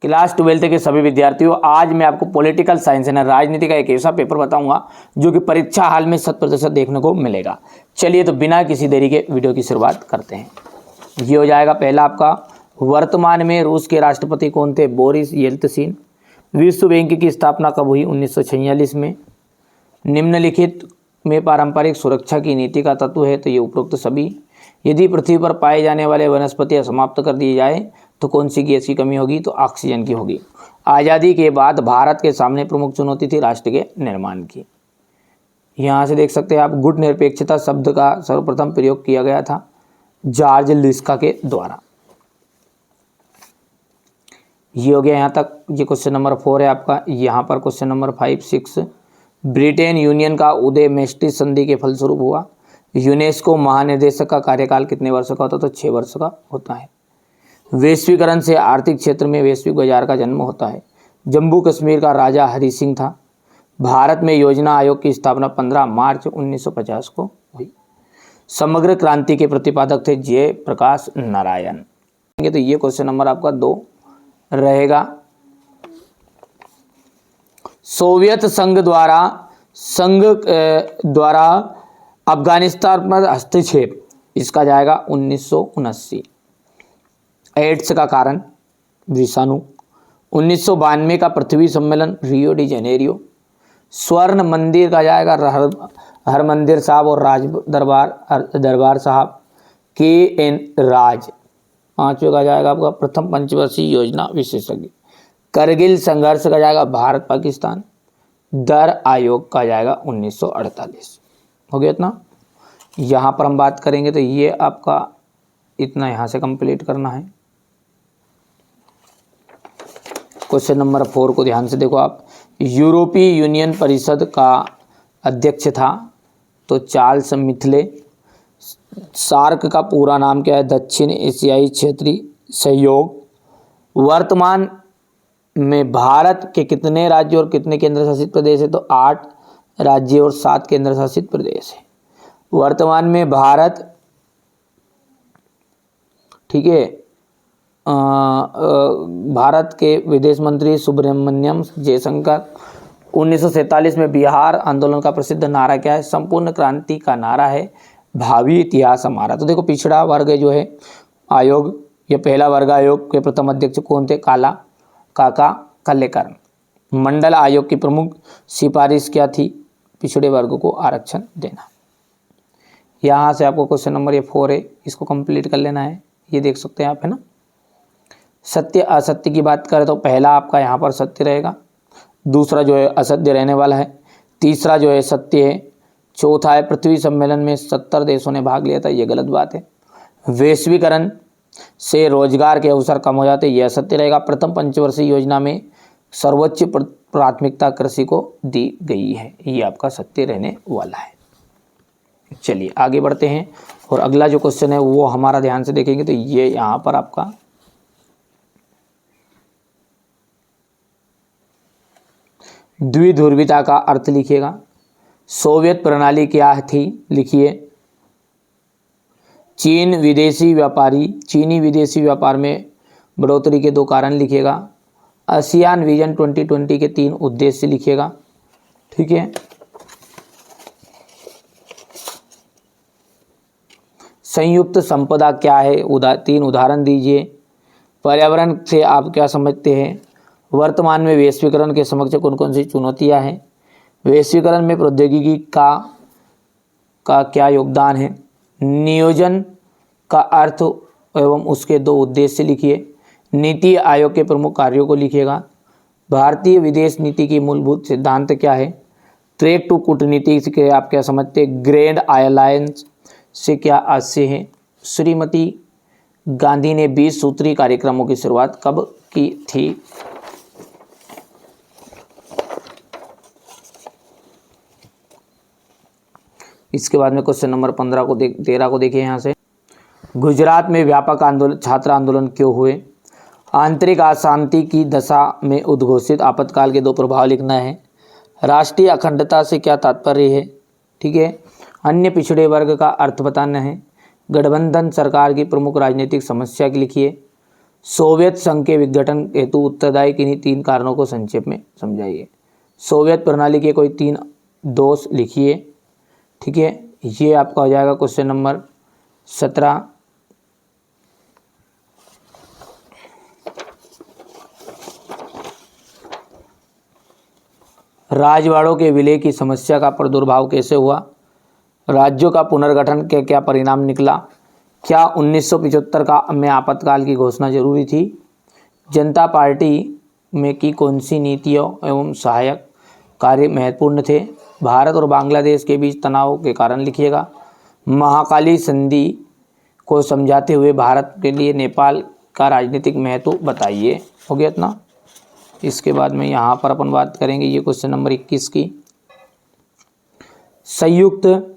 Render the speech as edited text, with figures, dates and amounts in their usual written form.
Class 12 के सभी विद्यार्थियों, आज मैं आपको पॉलिटिकल साइंस यानी राजनीति का एक ऐसा पेपर बताऊंगा जो कि परीक्षा हाल में 100% देखने को मिलेगा। चलिए तो बिना किसी देरी के वीडियो की शुरुआत करते हैं। ये हो जाएगा पहला आपका, वर्तमान में रूस के राष्ट्रपति कौन थे? Boris Yeltsin. विश्व बैंक की स्थापना कब हुई? 1946 में। निम्नलिखित में पारंपरिक सुरक्षा की नीति का तत्व है, तो ये उपरोक्त सभी। यदि पृथ्वी पर पाए जाने वाले वनस्पतियां समाप्त कर दी जाए तो कौन सी गैस की कमी होगी? तो ऑक्सीजन की होगी। आज़ादी के बाद भारत के सामने प्रमुख चुनौती थी राष्ट्र के निर्माण की। यहाँ से देख सकते हैं आप, गुट निरपेक्षता शब्द का सर्वप्रथम प्रयोग किया गया था जॉर्ज लिस्का के द्वारा। ये हो गया यहाँ तक। ये क्वेश्चन नंबर 4 है आपका। यहाँ पर क्वेश्चन नंबर 5, 6, ब्रिटेन यूनियन का उदय मैस्ट्रिक्ट संधि के फलस्वरूप हुआ। यूनेस्को महानिदेशक का कार्यकाल कितने वर्ष का होता है? तो 6 वर्ष का होता है। वैश्वीकरण से आर्थिक क्षेत्र में वैश्विक बाजार का जन्म होता है। जम्मू कश्मीर का राजा हरि सिंह था। भारत में योजना आयोग की स्थापना 15 मार्च 1950 को हुई। समग्र क्रांति के प्रतिपादक थे जयप्रकाश नारायण। तो ये क्वेश्चन नंबर आपका 2 रहेगा। सोवियत संघ द्वारा अफगानिस्तान पर हस्तक्षेप, इसका जाएगा 1979। एड्स का कारण विषाणु। 1992 का पृथ्वी सम्मेलन रियो डी जेनेरियो। स्वर्ण मंदिर का जाएगा हरमंदिर साहब और राज दरबार साहब। KN राज। 5वें का जाएगा आपका प्रथम पंचवर्षीय योजना विशेषज्ञ। करगिल संघर्ष का जाएगा भारत पाकिस्तान। दर आयोग का जाएगा 1948। हो गया इतना। यहाँ पर हम बात करेंगे तो ये आपका इतना यहाँ से कंप्लीट करना है। क्वेश्चन नंबर 4 को ध्यान से देखो आप। यूरोपीय यूनियन परिषद का अध्यक्ष था तो चार्ल्स मिथले। सार्क का पूरा नाम क्या है? दक्षिण एशियाई क्षेत्रीय सहयोग। वर्तमान में भारत के कितने राज्य और कितने केंद्र शासित प्रदेश है? तो 8 राज्य और 7 केंद्र शासित प्रदेश है वर्तमान में भारत। ठीक है। भारत के विदेश मंत्री सुब्रमण्यम जयशंकर। 1947 में बिहार आंदोलन का प्रसिद्ध नारा क्या है? संपूर्ण क्रांति का नारा है भावी इतिहास हमारा। तो देखो, पिछड़ा वर्ग जो है आयोग, ये पहला वर्ग आयोग के प्रथम अध्यक्ष कौन थे? काका कलेकर। मंडल आयोग की प्रमुख सिफारिश क्या थी? पिछड़े वर्ग को आरक्षण देना। यहाँ से आपको क्वेश्चन नंबर ये 4 है, इसको कंप्लीट कर लेना है। ये देख सकते हैं आप, है ना। सत्य असत्य की बात करें तो पहला आपका यहाँ पर सत्य रहेगा, दूसरा जो है असत्य रहने वाला है, तीसरा जो है सत्य है, चौथा है पृथ्वी सम्मेलन में 70 देशों ने भाग लिया था, ये गलत बात है। वैश्वीकरण से रोजगार के अवसर कम हो जाते, यह सत्य रहेगा। प्रथम पंचवर्षीय योजना में सर्वोच्च प्राथमिकता कृषि को दी गई है, ये आपका सत्य रहने वाला है। चलिए आगे बढ़ते हैं और अगला जो क्वेश्चन है वो हमारा ध्यान से देखेंगे तो ये यहाँ पर आपका द्विध्रुवीता का अर्थ लिखिएगा। सोवियत प्रणाली क्या थी? लिखिए। चीनी विदेशी व्यापार में बढ़ोतरी के 2 कारण लिखिएगा। आसियान विजन 2020 के 3 उद्देश्य लिखिएगा। ठीक है। संयुक्त संपदा क्या है? 3 उदाहरण दीजिए। पर्यावरण से आप क्या समझते हैं? वर्तमान में वैश्वीकरण के समक्ष कौन कौन सी चुनौतियां हैं? वैश्वीकरण में प्रौद्योगिकी का क्या योगदान है? नियोजन का अर्थ एवं उसके 2 उद्देश्य लिखिए। नीति आयोग के प्रमुख कार्यों को लिखिएगा। भारतीय विदेश नीति की मूलभूत सिद्धांत क्या है? ट्रेड टू कूटनीति से आप क्या समझते हैं? ग्रैंड अलायंस से क्या आशय है? श्रीमती गांधी ने 20 सूत्री कार्यक्रमों की शुरुआत कब की थी? इसके बाद में क्वेश्चन नंबर 13 को देखिए। यहाँ से गुजरात में व्यापक छात्र आंदोलन क्यों हुए? आंतरिक अशांति की दशा में उद्घोषित आपातकाल के 2 प्रभाव लिखना है। राष्ट्रीय अखंडता से क्या तात्पर्य है? ठीक है। अन्य पिछड़े वर्ग का अर्थ बताना है। गठबंधन सरकार की प्रमुख राजनीतिक समस्या की लिखिए। सोवियत संघ के विघटन हेतु उत्तरदायी किन्हीं 3 कारणों को संक्षेप में समझाइए। सोवियत प्रणाली के कोई 3 दोष लिखिए। ठीक है, ये आपका हो जाएगा क्वेश्चन नंबर 17। राजवाड़ों के विलय की समस्या का प्रादुर्भाव कैसे हुआ? राज्यों का पुनर्गठन के क्या परिणाम निकला? क्या 1975 में आपातकाल की घोषणा जरूरी थी? जनता पार्टी में की कौन सी नीतियों एवं सहायक कार्य महत्वपूर्ण थे? भारत और बांग्लादेश के बीच तनाव के कारण लिखिएगा। महाकाली संधि को समझाते हुए भारत के लिए नेपाल का राजनीतिक महत्व बताइए। हो गया इतना। इसके बाद में यहाँ पर अपन बात करेंगे ये क्वेश्चन नंबर 21 की। संयुक्त